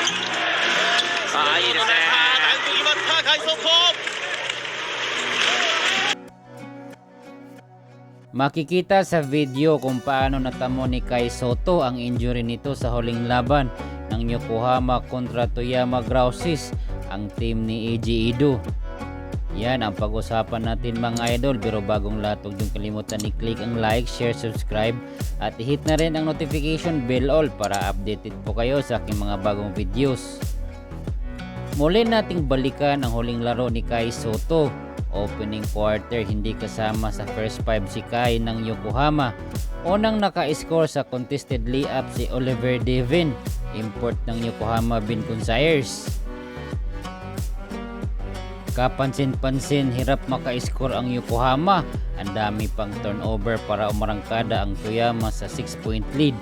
いいですね。快速ポン。Makikita sa video kung paano natamo ni Kai Sotto ang injury nito sa huling laban ng Yokohama kontra Toyama Grouses, ang team ni Eiji Ido. Yan ang pag-usapan natin mga idol, pero bagong lahat huwag niyong kalimutan i-click ang like, share, subscribe at i-hit na rin ang notification bell all para updated po kayo sa aking mga bagong videos. Muli nating balikan ang huling laro ni Kai Sotto. Opening quarter, hindi kasama sa first 5 si Kai ng Yokohama. Unang naka-score sa contested layup si Oliver Devin, import ng Yokohama Binconsiers. Kapansin-pansin, hirap maka-score ang Yokohama. Ang dami pang turnover para umarangkada ang Toyama sa 6-point lead.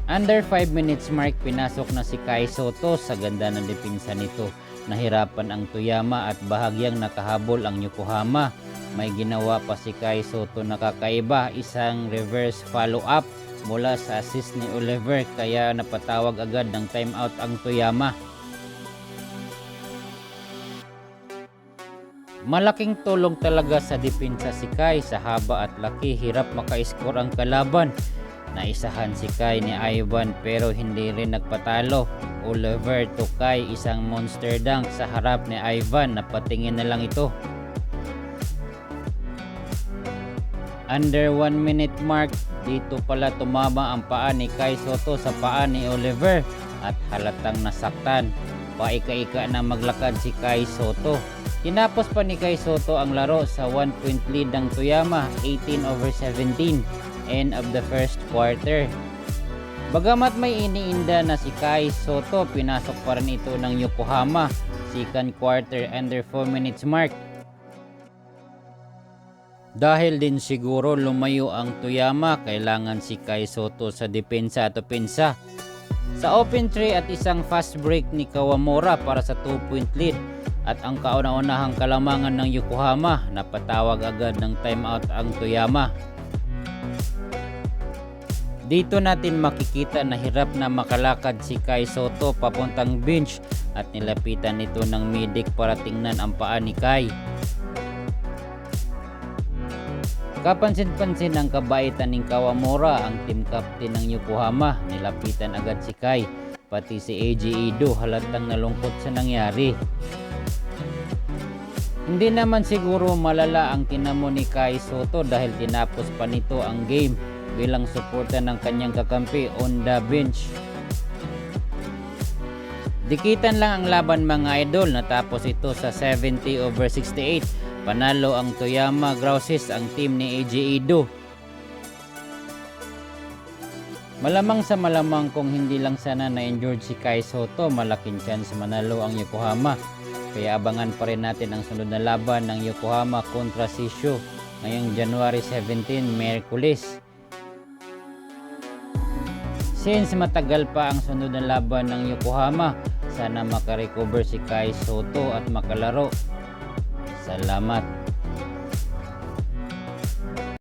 Under 5 minutes mark, pinasok na si Kai Sotto. Sa ganda ng depensa nito, nahirapan ang Toyama at bahagyang nakahabol ang Yokohama. May ginawa pa si Kai Sotto na kakaiba, isang reverse follow-up mula sa assist ni Oliver, kaya napatawag agad ng timeout ang Toyama. Malaking tulong talaga sa depensa si Kai. Sa haba at laki, hirap maka-score ang kalaban. Naisahan si Kai ni Ivan pero hindi rin nagpatalo. Oliver to Kai, isang monster dunk sa harap ni Ivan, napatingin na lang ito. Under 1 minute mark, dito pala tumama ang paa ni Kai Sotto sa paa ni Oliver at halatang nasaktan. Paika-ika na maglakad si Kai Sotto. Tinapos pa ni Kai Sotto ang laro sa 1-point lead ng Toyama, 18-17, end of the first quarter. Bagamat may iniinda na si Kai Sotto, pinasok pa rin ito ng Yokohama. Second quarter, under 4 minutes mark. Dahil din siguro lumayo ang Toyama, kailangan si Kai Sotto sa depensa at opensa. Sa open tray at isang fast break ni Kawamura para sa 2-point lead at ang kauna-unahang kalamangan ng Yokohama, napatawag agad ng timeout ang Toyama. Dito natin makikita na hirap na makalakad si Kai Sotto papuntang bench at nilapitan nito ng medic para tingnan ang paa ni Kai. Kapansin-pansin ang kabaitan ng Kawamura, ang team captain ng Yokohama. Nilapitan agad si Kai, pati si Eiji Ido halatang nalungkot sa nangyari. Hindi naman siguro malala ang tinamo ni Kai Sotto dahil tinapos pa nito ang game bilang suporta ng kanyang kakampi on the bench. Dikitan lang ang laban mga idol, natapos ito sa 70-68. Panalo ang Toyama Grouses, ang team ni Eiji Ido. Malamang sa malamang kung hindi lang sana na-injured si Kai Sotto, malaking chance manalo ang Yokohama. Kaya abangan pa rin natin ang sunod na laban ng Yokohama kontra Sissho ngayong January 17, Miyerkules. Since matagal pa ang sunod na laban ng Yokohama, sana makarecover si Kai Sotto at makalaro. Salamat.